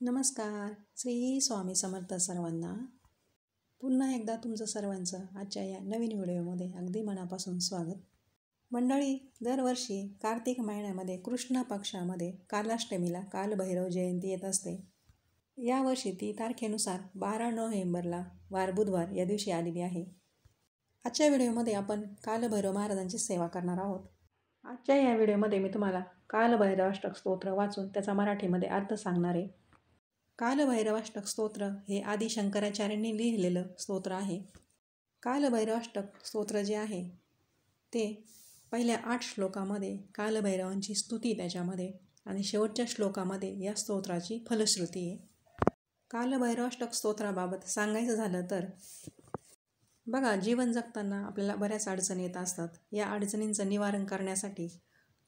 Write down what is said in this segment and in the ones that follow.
नमस्कार. श्री स्वामी समर्थ सर्वांना. पुन्हा एकदा तुमचं सर्वांचं आजच्या या नवीन व्हिडिओमध्ये अगदी मनापासून स्वागत. मंडळी, दरवर्षी कार्तिक महिन्यामध्ये कृष्ण पक्षामध्ये कालाष्टमीला कालभैरव जयंती येत असते. यावर्षी ती तारखेनुसार 12 नोव्हेंबरला वार बुधवार या दिवशी आलेली आहे. आजच्या व्हिडिओमध्ये आपण कालभैरव महाराजांची सेवा करणार आहोत. आजच्या या व्हिडिओमध्ये मी तुम्हाला कालभैरवाष्टक स्तोत्र वाचून त्याचा मराठीमध्ये अर्थ सांगणार आहे. कालभैरवाष्टक स्तोत्र हे आदि शंकराचार्यांनी लिहिलेलं स्तोत्र आहे. कालभैरवाष्टक स्तोत्र जे आहे ते पहिल्या 8 श्लोकामध्ये कालभैरवांची स्तुती त्याच्यामध्ये आणि शेवटच्या श्लोकामध्ये या स्तोत्राची फलश्रुती आहे. कालभैरवाष्टक स्तोत्राबाबत सांगायचं झालं तर बघा, जीवन जगताना आपल्याला बऱ्याच अडचणी येत असतात. या अडचणींचं निवारण करण्यासाठी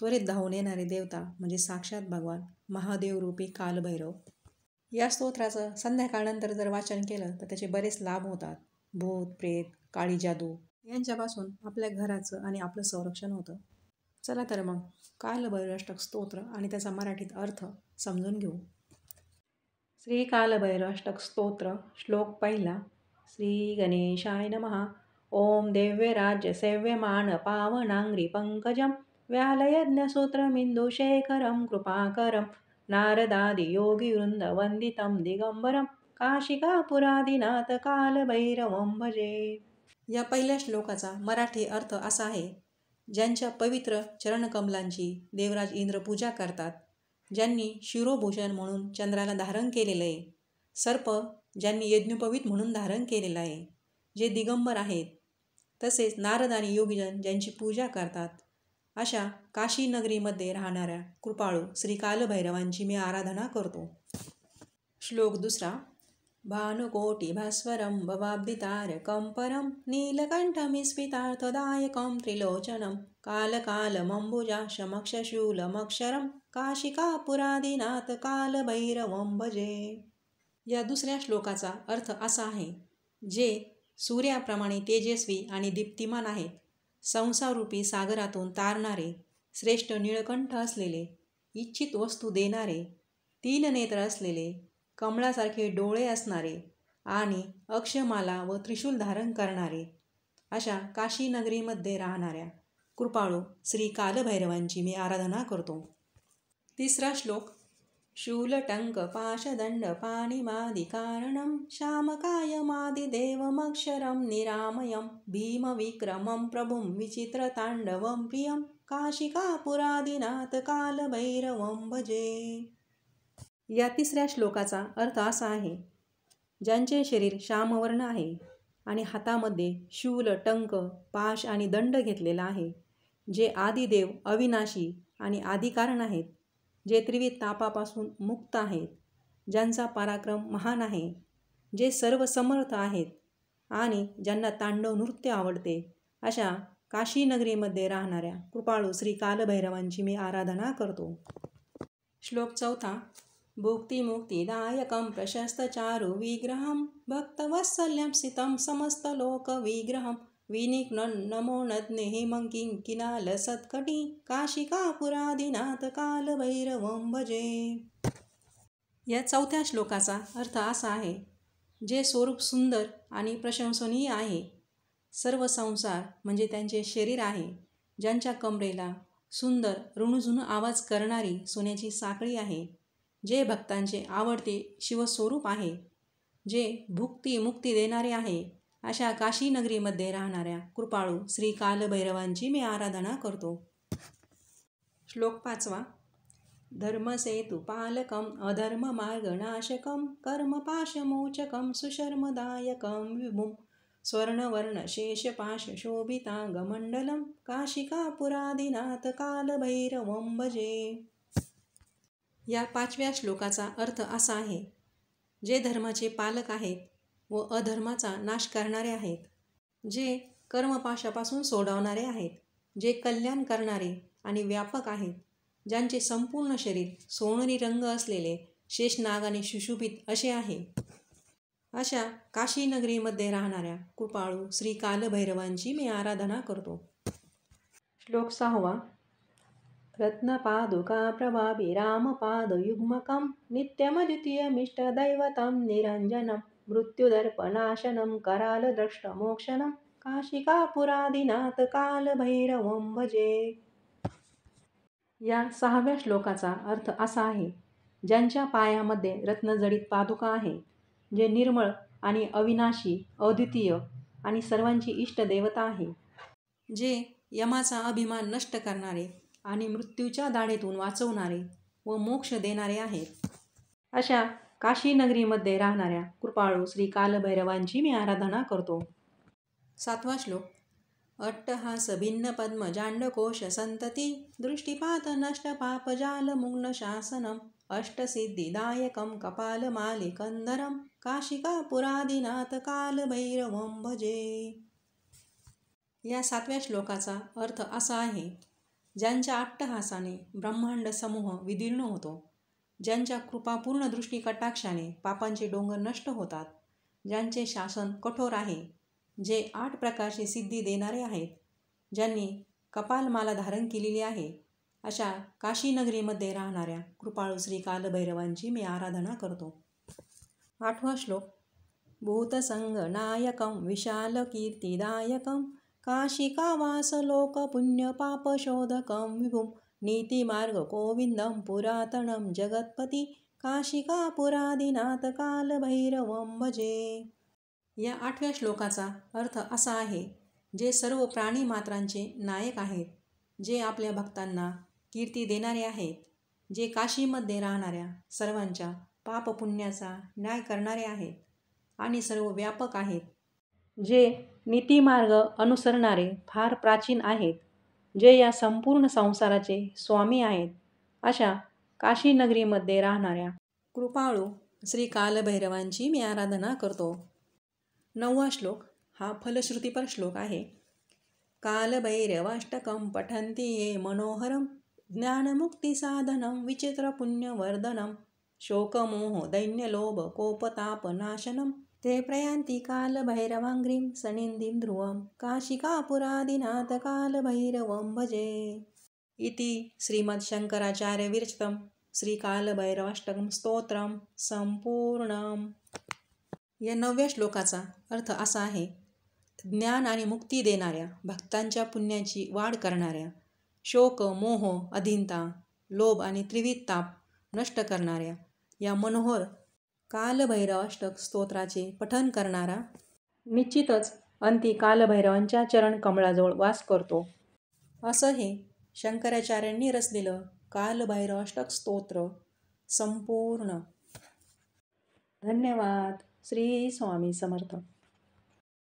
त्वरित धावून येणारे देवता म्हणजे साक्षात भगवान महादेव रूपी कालभैरव. या स्तोत्राचं संध्याकाळनंतर जर वाचन केलं तर त्याचे बरेच लाभ होतात. भूत, प्रेत, काळी जादू यांच्यापासून आपल्या घराचं आणि आपलं संरक्षण होतं. चला तर मग कालभैरवाष्टक स्तोत्र आणि त्याचा मराठीत अर्थ समजून घेऊ. श्री कालभैरवाष्टक स्तोत्र. श्लोक पहिला. श्री गणेशाय नमः. ओम दिव्यराज्य सेव्यमान पावनांग्री पंकजं व्यालयज्ञसूत्रमिन्दुशेखरं कृपाकरं नारदादि योगिवृन्द वन्दितं दिगंबरं काशिकापुरादिनाथ कालभैरवं भजे. या पहिल्या श्लोकाचा मराठी अर्थ असा आहे: ज्यांच्या पवित्र चरणकमलांची देवराज इंद्र पूजा करतात, ज्यांनी शिरोभूषण म्हणून चंद्राला धारण केलेलं आहे, सर्प ज्यांनी यज्ञोपवीत म्हणून धारण केलेलं आहे, जे दिगंबर आहेत, तसेच नारद आणि योगीजन ज्यांची पूजा करतात, अशा काशी नगरीमध्ये राहणाऱ्या कृपाळू श्री कालभैरवांची मी आराधना करतो. श्लोक दुसरा. भानुकोटी भास्वरं भवाब्धितारकं परं नीलकंठमिस्फितार्थदायकं त्रिलोचनं कालकालमंबुजाक्षमक्षशूलमक्षरं काशिकापुरादिनाथ कालभैरवं भजे. या दुसऱ्या श्लोकाचा अर्थ असा आहे: जे सूर्याप्रमाणे तेजस्वी आणि दीप्तिमान आहेत, संसाररूपी सागरातून तारणारे, श्रेष्ठ निळकंठ असलेले, इच्छित वस्तू देणारे, 3 नेत्र असलेले, कमळासारखे डोळे असणारे आणि अक्षमाला व त्रिशूल धारण करणारे, अशा काशी नगरीमध्ये राहणाऱ्या कृपाळू श्री कालभैरवांची मी आराधना करतो. तिसरा श्लोक. शूलटंक पाशदंड पाणिमादिकारणं श्यामकायमादिदेवमक्षरं निरामयं भीमविक्रमं प्रभुं विचित्रतांडवं प्रियं काशिकापुरादिनाथ कालभैरवं भजे. या तिसऱ्या श्लोकाचा अर्थ असा आहे: ज्यांचे शरीर श्यामवर्ण आहे आणि हातामध्ये शूल, टंक, पाश आणि दंड घेतलेला आहे, जे आदिदेव, अविनाशी आणि आदिकारण आहेत, जे त्रिविध तापापासून मुक्त आहेत, ज्यांचा पराक्रम महान आहे, जे सर्व समर्थ आहेत आणि ज्यांना तांडव नृत्य आवडते, अशा काशी नगरीमध्ये राहणाऱ्या कृपाळू श्री कालभैरवांची मी आराधना करतो. श्लोक चौथा. भुक्तिमुक्तिदायकं प्रशस्तचारु विग्रहं भक्तवत्सल्यं स्थितं समस्तलोकविग्रहं विनिघ्नं नमोनज्ञे हेमंकिंकिनालसत्कटी काशिकापुरादिनाथ कालभैरवं भजे. या चौथ्या श्लोकाचा अर्थ असा आहे: जे स्वरूप सुंदर आणि प्रशंसनीय आहे, सर्व संसार म्हणजे त्यांचे शरीर आहे, ज्यांच्या कमरेला सुंदर ऋणुझुणू आवाज करणारी सोन्याची साखळी आहे, जे भक्तांचे आवडते शिवस्वरूप आहे, जे भुक्ती मुक्ती देणारे आहे, अशा काशी नगरीमध्ये राहणाऱ्या कृपाळू श्री कालभैरवांची मी आराधना करतो. श्लोक पाचवा. धर्मसेतुपालकं अधर्ममार्गनाशकं कर्मपाशमोचकं सुशर्मदायकं विभुं स्वर्णवर्णशेषपाशशोभितांगमण्डलं काशिकापुरादिनाथ कालभैरवं भजे. या 5व्या श्लोकाचा अर्थ असा आहे: जे धर्माचे पालक आहेत व अधर्माचा नाश करणारे आहेत, जे कर्मपाशापासून सोडवणारे आहेत, जे कल्याण करणारे आणि व्यापक आहेत, ज्यांचे संपूर्ण शरीर सोनेरी रंग असलेले शेषनागाने सुशोभित असे आहे, अशा काशी नगरीमध्ये राहणाऱ्या कृपाळू श्री कालभैरवांची मी आराधना करतो. श्लोक 6वा. रत्नपादुका प्रभावी रामपादयुग्मकं नित्यमद्वितीयमिष्टदैवतं निरञ्जनं मृत्युदर्पनाशनं करालद्रष्टमोक्षणं काशिकापुरादिनाथ कालभैरवं भजे. या 6व्या श्लोकाचा अर्थ असा आहे, ज्यांच्या पायामध्ये रत्नजडित पादुका आहे, जे निर्मळ आणि अविनाशी, अद्वितीय आणि सर्वांची इष्ट देवता आहे, जे यमाचा अभिमान नष्ट करणारे आणि मृत्यूच्या दाढेतून वाचवणारे व मोक्ष देणारे आहेत, अशा काशी नगरीमध्ये राहणाऱ्या कृपाळू श्री कालभैरवांची मी आराधना करतो. 7वा श्लोक. अट्टहास भिन्न पद्म जांडकोश संतती दृष्टिपात नष्ट पापजाल मुग्न शासनम अष्टसिद्धिदायकं कपालमालिकंदरम काशिकापुरादिनाथ कालभैरवं भजे. या 7व्या श्लोकाचा अर्थ असा आहे, ज्यांच्या अट्टहासाने ब्रह्मांड समूह विदीर्ण होतो, ज्यांच्या कृपापूर्ण दृष्टी कटाक्षाने पापांचे डोंगर नष्ट होतात, ज्यांचे शासन कठोर आहे, जे 8 प्रकारची सिद्धी देणारे आहेत, ज्यांनी कपालमाला धारण केलेली आहे, अशा काशी नगरीमध्ये राहणाऱ्या कृपाळू श्री कालभैरवांची मी आराधना करतो. 8वा श्लोक. भूतसंगनायकं विशालकीर्तिदायकं काशिकावासलोकपुण्यपापशोधकं विभुं नीतिमार्गगोविन्दं पुरातनं जगत्पती काशिकापुरादिनाथ कालभैरवं भजे. या 8व्या श्लोकाचा अर्थ असा आहे, जे सर्व प्राणीमात्रांचे नायक आहेत, जे आपल्या भक्तांना कीर्ती देणारे आहेत, जे काशीमध्ये राहणाऱ्या सर्वांच्या पापपुण्याचा न्याय करणारे आहेत आणि सर्व व्यापक आहेत, जे नीतिमार्ग अनुसरणारे फार प्राचीन आहेत, जे या संपूर्ण संसाराचे स्वामी आहेत, अशा काशी नगरीमध्ये राहणाऱ्या कृपाळू श्री कालभैरवांची मी आराधना करतो. 9वा श्लोक हा फलश्रुतीपर श्लोक आहे. कालभैरवाष्टकं पठन्ति ये मनोहरं ज्ञानमुक्तिसाधनं विचित्रपुण्यवर्धनं शोकमोह दैन्यलोभ कोपतापनाशनं ते प्रयान्ति कालभैरवाङ्घ्रिं सनिधिं ध्रुवं काशिकापुरादिनाथ कालभैरवं भजे. इति श्रीमद्शंकराचार्यविरचितं श्रीकालभैरवाष्टकं स्तोत्रं संपूर्णम्. या 9व्या श्लोकाचा अर्थ असा आहे, ज्ञान आणि मुक्ती देणाऱ्या, भक्तांच्या पुण्याची वाढ करणाऱ्या, शोक मोह अधीनता लोभ आणि त्रिविध ताप नष्ट करणाऱ्या या मनोहर कालभैरवाष्टक स्तोत्राचे पठन करणारा निश्चितच अंती कालभैरवांच्या चरण कमळाजवळ वास करतो, असं हे शंकराचार्यांनी रचलेलं कालभैरवाष्टक स्तोत्र संपूर्ण. धन्यवाद. श्री स्वामी समर्थ.